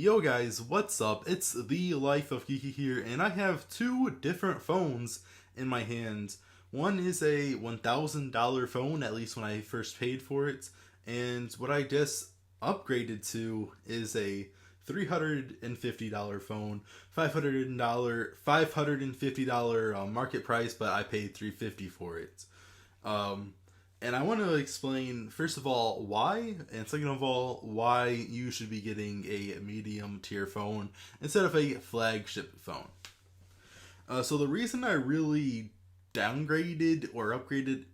Yo guys, what's up? It's the Life of Kiki here, and I have two different phones in my hands. One is a $1,000 phone, at least when I first paid for it, and what I just upgraded to is a $350 phone, $550 market price, but I paid $350 for it. And I want to explain, first of all, why, and second of all, why you should be getting a medium tier phone instead of a flagship phone. So the reason I really downgraded or upgraded,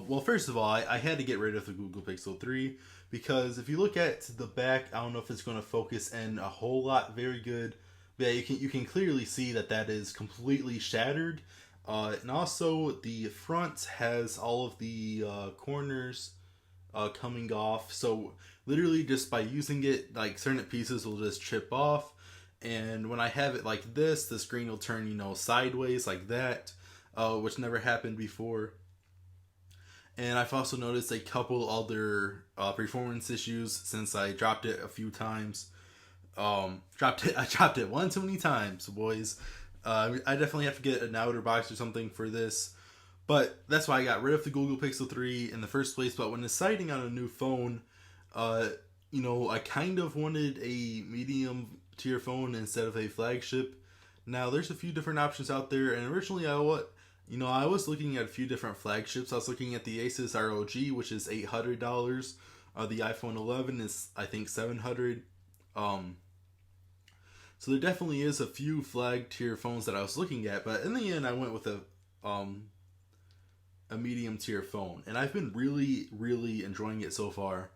well, first of all, I had to get rid of the Google Pixel 3 because if you look at the back, I don't know if it's going to focus in a whole lot very good, but yeah, you can clearly see that is completely shattered. And also the front has all of the corners coming off, so literally just by using it, like certain pieces will just chip off, and when I have it like this, the screen will turn sideways like that, which never happened before. And I've also noticed a couple other performance issues since I dropped it a few times. I dropped it one too many times, boys. I definitely have to get an outer box or something for this, but that's why I got rid of the Google Pixel 3 in the first place. But when deciding on a new phone, I kind of wanted a medium tier phone instead of a flagship. Now there's a few different options out there, and originally I was looking at a few different flagships. I was looking at the Asus ROG, which is $800. The iPhone 11 is, I think, $700. So there definitely is a few flag tier phones that I was looking at, but in the end I went with a medium tier phone, and I've been really, really enjoying it so far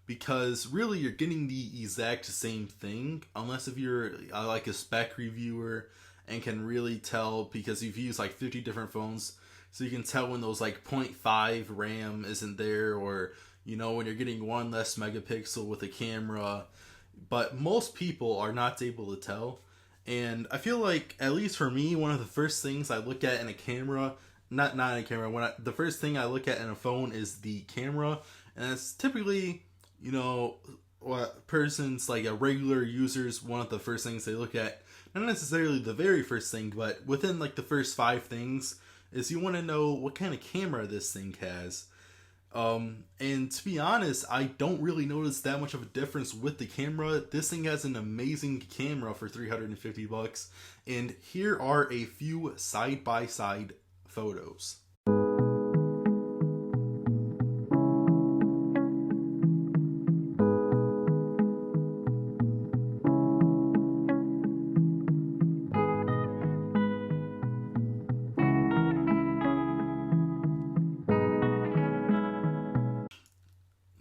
because really you're getting the exact same thing, unless if you're like a spec reviewer and can really tell, because you've used like 50 different phones, so you can tell when those like 0.5 RAM isn't there, or when you're getting one less megapixel with a camera. But most people are not able to tell, and I feel like, at least for me, one of the first things I look at in a camera, not in a camera, the first thing I look at in a phone is the camera, and it's typically, what persons, like a regular users, one of the first things they look at, not necessarily the very first thing, but within like the first 5 things, is you want to know what kind of camera this thing has. And to be honest, I don't really notice that much of a difference with the camera. This thing has an amazing camera for $350, and here are a few side-by-side photos.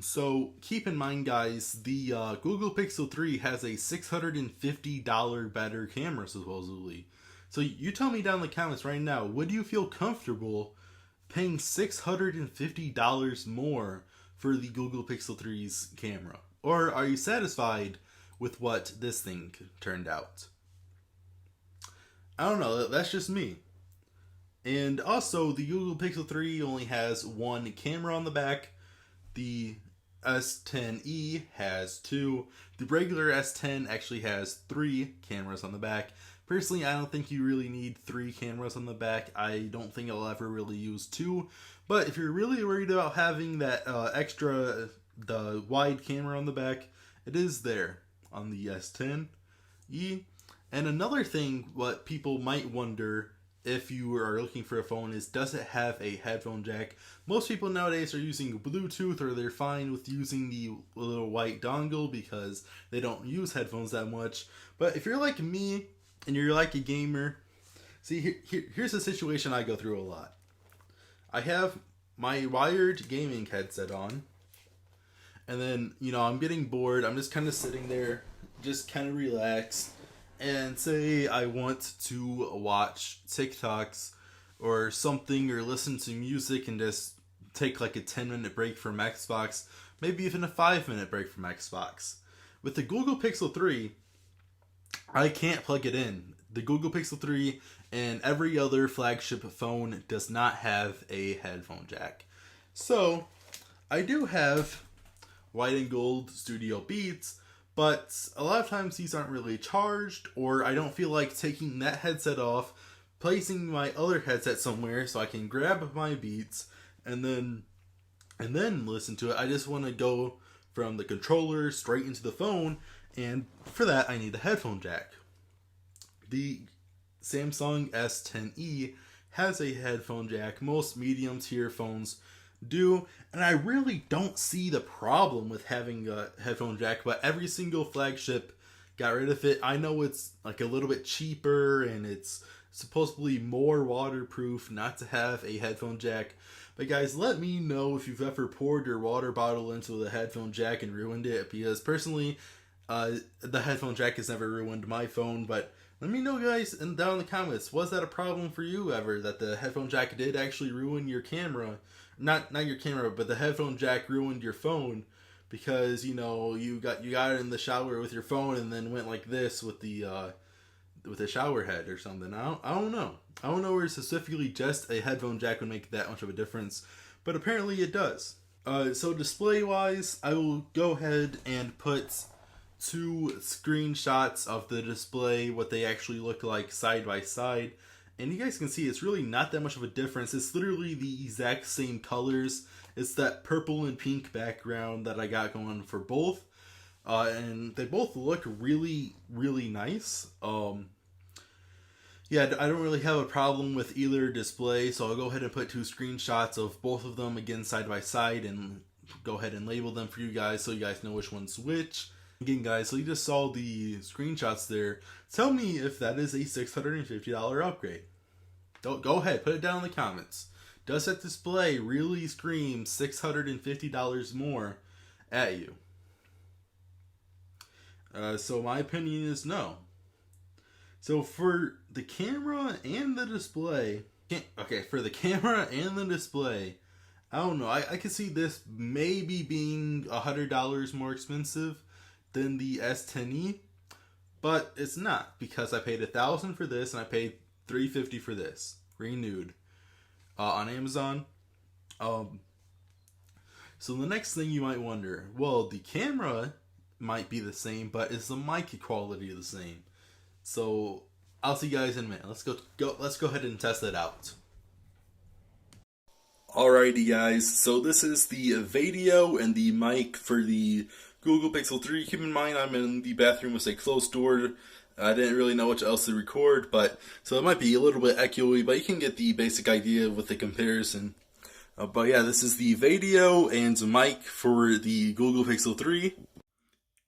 So keep in mind, guys, the Google Pixel 3 has a $650 better camera, supposedly. So you tell me down in the comments right now, would you feel comfortable paying $650 more for the Google Pixel 3's camera? Or are you satisfied with what this thing turned out? I don't know, that's just me. And also, the Google Pixel 3 only has one camera on the back. The S10e has 2. The regular S10 actually has 3 cameras on the back. Personally, I don't think you really need 3 cameras on the back. I don't think I'll ever really use 2. But if you're really worried about having that the wide camera on the back, it is there on the S10e. And another thing, what people might wonder if you are looking for a phone, is, does it have a headphone jack? Most people nowadays are using Bluetooth, or they're fine with using the little white dongle because they don't use headphones that much. But if you're like me and you're like a gamer, see, here's a situation I go through a lot. I have my wired gaming headset on, and then I'm getting bored. I'm just kind of sitting there, just kind of relaxed. And say I want to watch TikToks or something, or listen to music and just take like a 10-minute break from Xbox, maybe even a 5-minute break from Xbox. With the Google Pixel 3, I can't plug it in. The Google Pixel 3 and every other flagship phone does not have a headphone jack. So I do have White and Gold Studio Beats, but a lot of times these aren't really charged, or I don't feel like taking that headset off, placing my other headset somewhere so I can grab my Beats and then listen to it. I just want to go from the controller straight into the phone, and for that I need a headphone jack. The Samsung S10e has a headphone jack. Most medium tier phones do, and I really don't see the problem with having a headphone jack, but every single flagship got rid of it. I know it's like a little bit cheaper and it's supposedly more waterproof not to have a headphone jack, but guys, let me know if you've ever poured your water bottle into the headphone jack and ruined it, because personally the headphone jack has never ruined my phone. But let me know, guys, and down in the comments, was that a problem for you ever, that the headphone jack did actually ruin your camera? Not your camera, but the headphone jack ruined your phone because, you know, you got it in the shower with your phone and then went like this with the shower head or something. I don't know. I don't know where specifically just a headphone jack would make that much of a difference, but apparently it does. So display wise, I will go ahead and put 2 screenshots of the display, what they actually look like side by side. And you guys can see it's really not that much of a difference. It's literally the exact same colors. It's that purple and pink background that I got going for both. And they both look really, really nice. Yeah, I don't really have a problem with either display, so I'll go ahead and put 2 screenshots of both of them again side by side and go ahead and label them for you guys so you guys know which one's which. Again, guys, so you just saw the screenshots there. Tell me if that is a $650 upgrade. Go ahead, put it down in the comments. Does that display really scream $650 more at you? So my opinion is no. So for the camera and the display, for the camera and the display, I don't know. I could see this maybe being $100 more expensive than the S10e, but it's not, because I paid $1,000 for this and I paid $350 for this renewed on Amazon. So the next thing you might wonder, well, the camera might be the same, but is the mic quality the same? So I'll see you guys in a minute. Let's go ahead and test it out. Alrighty, guys, so this is the video and the mic for the Google Pixel 3. Keep in mind I'm in the bathroom with a closed door. I didn't really know what else to record, so it might be a little bit echoey, but you can get the basic idea with the comparison. But yeah, this is the video and mic for the Google Pixel 3.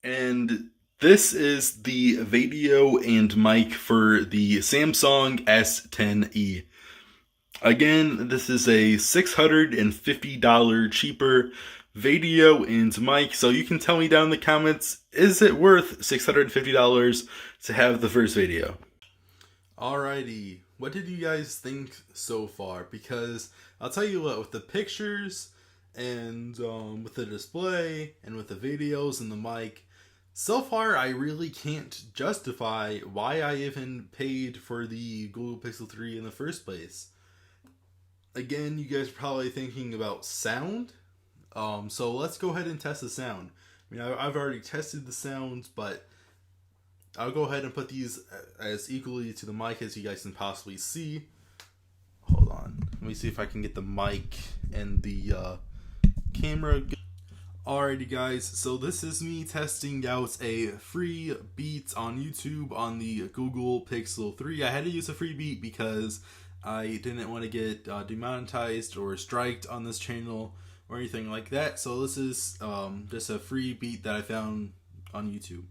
And this is the video and mic for the Samsung S10e. Again, this is a $650 cheaper video and mic, so you can tell me down in the comments, is it worth $650 to have the first video? Alrighty, what did you guys think so far? Because I'll tell you what, with the pictures and with the display and with the videos and the mic, so far I really can't justify why I even paid for the Google Pixel 3 in the first place. Again, you guys are probably thinking about sound. So let's go ahead and test the sound. I mean, I've already tested the sounds, but I'll go ahead and put these as equally to the mic as you guys can possibly see. Hold on. Let me see if I can get the mic and the camera. Alrighty, guys. So this is me testing out a free beat on YouTube on the Google Pixel 3. I had to use a free beat because I didn't want to get demonetized or striked on this channel or anything like that. So this is just a free beat that I found on YouTube.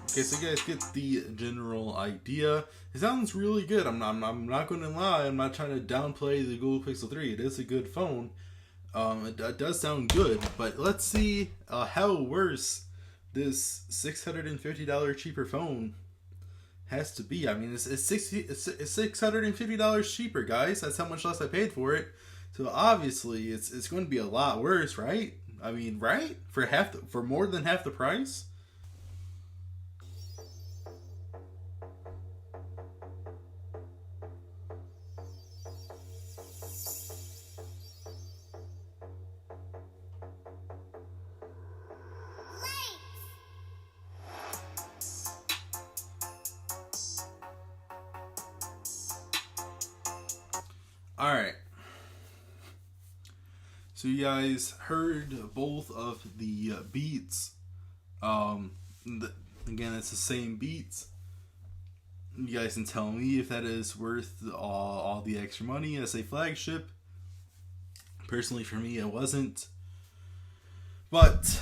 Okay, so you guys get the general idea. It sounds really good. I'm not going to lie. I'm not trying to downplay the Google Pixel 3. It is a good phone. It does sound good, but let's see how worse this $650 cheaper phone has to be. I mean, it's $650 cheaper, guys. That's how much less I paid for it. So obviously, it's going to be a lot worse, right? I mean, right? For more than half the price. All right. So you guys heard both of the beats. Um, the, Again, it's the same beats. You guys can tell me if that is worth all the extra money as a flagship. Personally, for me, it wasn't. But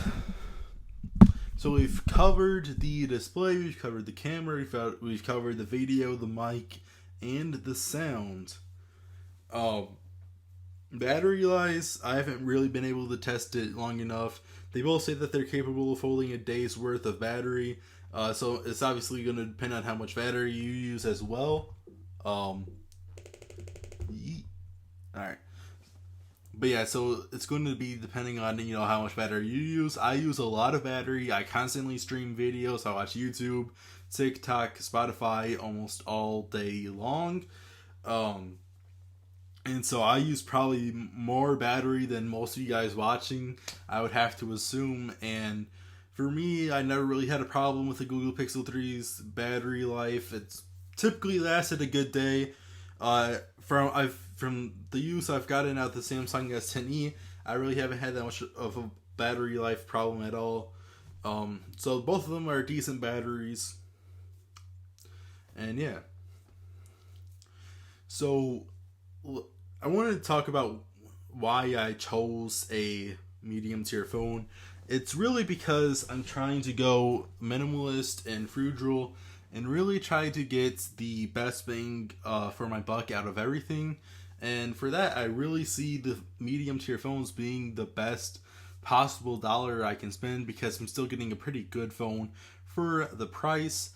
so we've covered the display, we've covered the camera, we've covered the video, the mic, and the sound. Um, Battery wise, I haven't really been able to test it long enough. They both say that they're capable of holding a day's worth of battery. So it's obviously going to depend on how much battery you use as well. Alright. But yeah, so it's going to be depending on, how much battery you use. I use a lot of battery. I constantly stream videos. I watch YouTube, TikTok, Spotify almost all day long. And so I use probably more battery than most of you guys watching, I would have to assume. And for me, I never really had a problem with the Google Pixel 3's battery life. It's typically lasted a good day. From the use I've gotten out the Samsung S10e, I really haven't had that much of a battery life problem at all. So both of them are decent batteries. And yeah. So I wanted to talk about why I chose a medium tier phone. It's really because I'm trying to go minimalist and frugal and really try to get the best bang for my buck out of everything. And for that, I really see the medium tier phones being the best possible dollar I can spend because I'm still getting a pretty good phone for the price.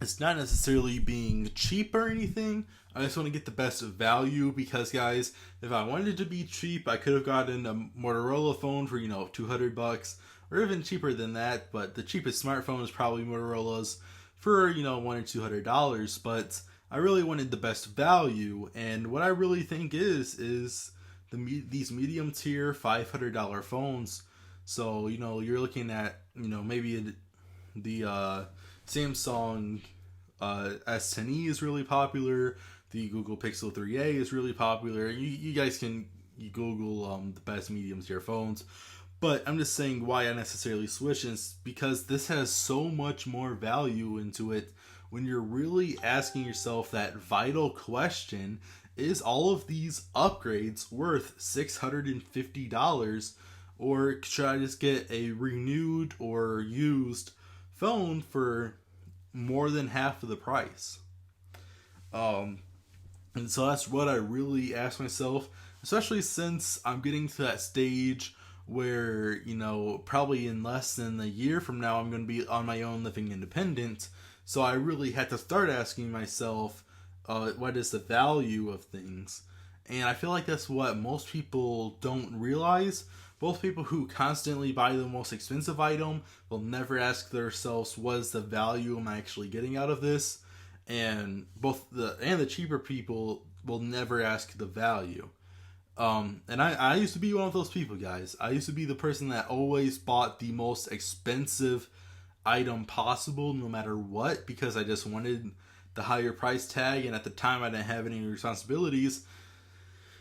It's not necessarily being cheap or anything. I just want to get the best value because, guys, if I wanted to be cheap, I could have gotten a Motorola phone for, $200 or even cheaper than that. But the cheapest smartphone is probably Motorola's for, $100 or $200. But I really wanted the best value. And what I really think is these medium tier $500 phones. So, you're looking at, maybe the Samsung S10e is really popular. The Google Pixel 3a is really popular. You guys can Google the best medium tier phones. But I'm just saying why I necessarily switch is because this has so much more value into it when you're really asking yourself that vital question, is all of these upgrades worth $650? Or should I just get a renewed or used phone for more than half of the price? And so that's what I really ask myself, especially since I'm getting to that stage where, probably in less than a year from now, I'm going to be on my own living independent. So I really had to start asking myself, what is the value of things? And I feel like that's what most people don't realize. Both people who constantly buy the most expensive item will never ask themselves, what is the value am I actually getting out of this? And the cheaper people will never ask the value. And I used to be one of those people, guys. I used to be the person that always bought the most expensive item possible, no matter what, because I just wanted the higher price tag, and at the time I didn't have any responsibilities,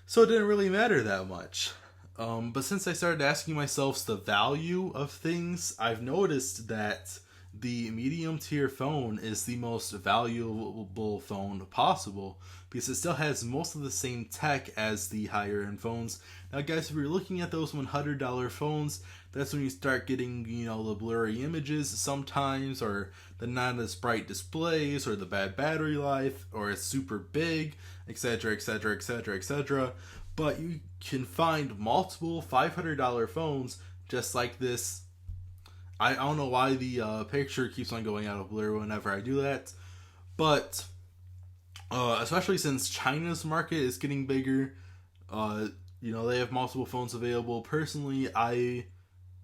so it didn't really matter that much. But since I started asking myself the value of things, I've noticed that the medium tier phone is the most valuable phone possible because it still has most of the same tech as the higher end phones. Now, guys, if you're looking at those $100 phones, that's when you start getting, the blurry images sometimes, or the not as bright displays, or the bad battery life, or it's super big, etc., etc., etc., etc. But you can find multiple $500 phones just like this. I don't know why the picture keeps on going out of blur whenever I do that. But, especially since China's market is getting bigger, Uh, they have multiple phones available. Personally, I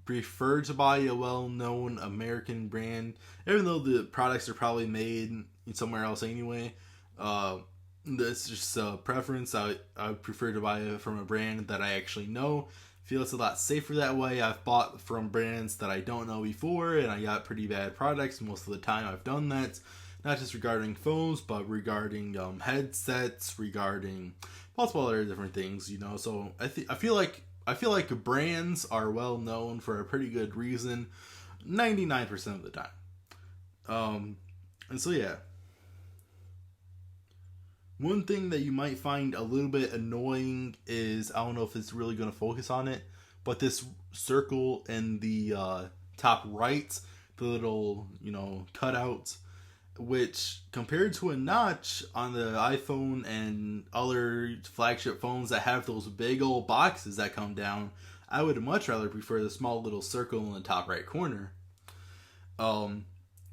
prefer to buy a well-known American brand, even though the products are probably made somewhere else anyway. That's just a preference. I prefer to buy it from a brand that I actually know. Feel it's a lot safer that way. I've bought from brands that I don't know before, and I got pretty bad products most of the time. I've done that, not just regarding phones, but regarding headsets, regarding multiple other different things. So I feel like brands are well known for a pretty good reason, 99% of the time. And so yeah. One thing that you might find a little bit annoying is, I don't know if it's really going to focus on it, but this circle in the top right, the little, cutout, which compared to a notch on the iPhone and other flagship phones that have those big old boxes that come down, I would much rather prefer the small little circle in the top right corner.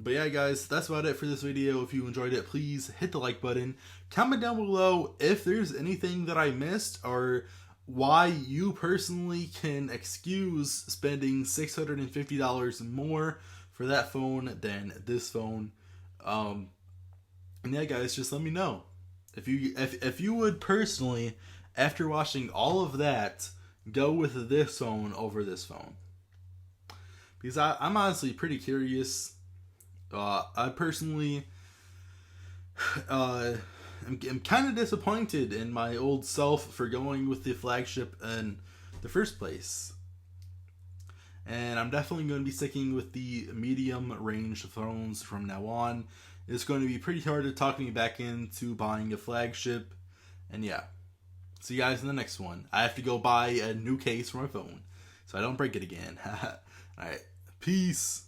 But yeah, guys, that's about it for this video. If you enjoyed it, please hit the like button. Comment down below if there's anything that I missed, or why you personally can excuse spending $650 more for that phone than this phone. And yeah, guys, just let me know if you would personally, after watching all of that, go with this phone over this phone, because I'm honestly pretty curious. I personally am kind of disappointed in my old self for going with the flagship in the first place. And I'm definitely going to be sticking with the medium range phones from now on. It's going to be pretty hard to talk me back into buying a flagship. And yeah, see you guys in the next one. I have to go buy a new case for my phone so I don't break it again. Alright, peace.